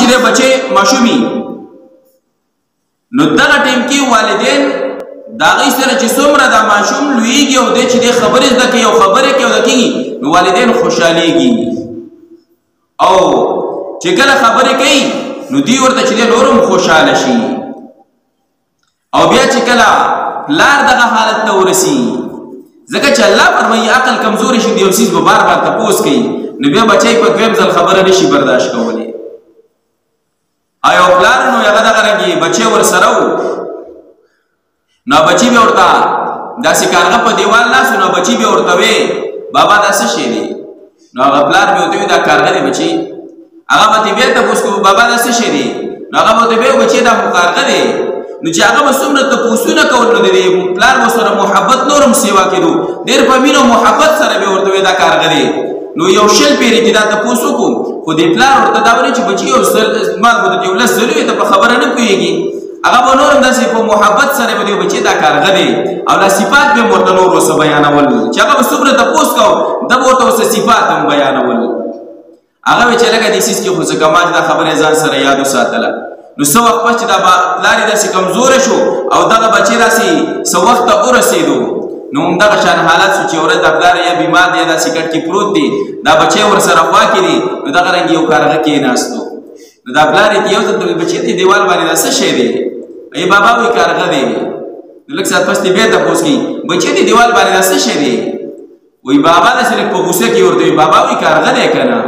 چې د بچي ماشومي نو دغه ټیم کې والدین دا غي سره چې څومره دا ماشوم لویږي او د چې د خبرې زده کوي او خبرې کوي او د کېږي نو والدین خوشحالېږي او چې کله خبرې کوي نو دی ورته چې د نورم خوشحاله شي او بیا چې کله پلار دغه حالت ته ورسي ځکه چې الله فرمایي عقل کمزوري شي د یو څیز به بار بار تپوس کوي نو بیا بچی په دویم ځل خبره نشي برداشت کولی او پلار نو هغه دغه رنګي بچی ورسره و نو بچی به ورته داسې کارغه په دیوال ناست نو بچی به ورته وی بابا دا څه شی دی نو هغه پلار به ورته وی دا کارغه دی بچی هغه به بیا تپوس کوي بابا دا څه شی دی نو هغه به ورته وی بچی دا خو کارغه دی نو چې هغه به څومره تپوسونه کول نو دی پلار به سره محبت نورم سیوا کېدو ډېر په مینه او محبت سره به ورته وی دا کارغه دی نو یو شل پیری چې دا تپوس وکړو خو دې پلار ورته دا وایي چې بچي او ما به یو لس ځلې ته په خبره نه پوهېږي هغه به نور همداسې په محبت سره به دی بچي دا کارغه دی او دا صفات به ورته نور اوسه بیانول چې هغه به څومره تپوس کوو ده به ورته اوسه صفات هم بیانول هغه وایي چې لکه دې سیس کې خو څه کما چې دا خبرې ځان سره یاد وساتله نو څه وخت پس چې دا پلار یې داسې کمزوری شو او دغه بچی داسې څه وخت ته ورسېدو نو همدغه شان حالت شو چې ورځ دا پلار یا بیمار دی یا داسې کټ کې پروت دی دا بچی ورسره خوا کې دی نو دغه رنګ یو کارغه کېناستو نو دا پلار یې یو ځل بچی دی دیوال باندې دا څه شی دی ای بابا وایي کارغه دی نو لږ ساعت پس بیا تپوس کوي بچی دی دیوال باندې دا څه شی دی وایي بابا داسې لږ په غوسه کې ورته وایي بابا وایي کارغه دی که نه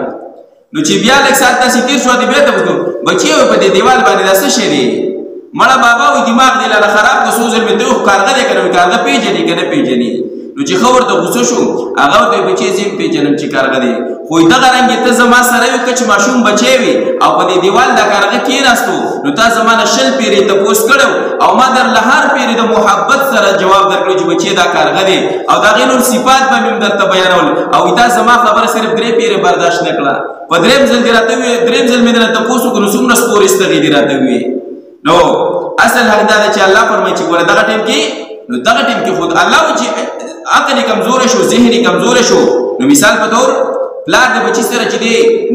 نو چې بیا لږ ساعت داسې تېر شو دی بیا تپوس کوي بچی وایي په دې دیوال باندې دا څه شی دی مړه بابا وایي دماغ دی لاله خراب د څو ځل مې ته خو کارغه دی که نه وایي کارغه پېژنې که نه پېژنې نو چې ښه ورته غوسه شو هغه ورته وایي بچی زه هم پېژنم چې کارغه دی خو دغه رنګې ته زما سره وي که چې ماشوم بچی وي او په دې دیوال دا کارغه کېناستو نو تا زما نه شل پیرې تپوس کړی او ما درله هر پیرې د محبت سره جواب درکړی چې بچی دا کارغه دی او د هغې نور صفات به مې هم درته بیانول او تا زما خبره صرف 3 پیرې برداشت نه کړه په درېیم ځل دې راته وویې درېیم ځل مې درنه تپوس وکړو نو څومره سپورې ستغې دې راته وویې نو اصل حق دا دی چې الله فرمایي چې ګوره دغه ټیم کې نو دغه ټیم کې خود الله وایي چې عقل یې کمزوری شو ذهن یې کمزوری شو نو مثال په طور پلار د بچي سره چې دی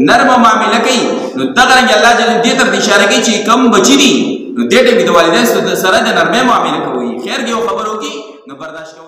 نرمه معامله کوي نو دغه رنګ الله جل دې ته اشاره کوي چې کم بچي دي نو دې ټیم کې د والدین سره د نرمۍ معامله کوي خیر کې یو خبر وکړي نو برداشت کوي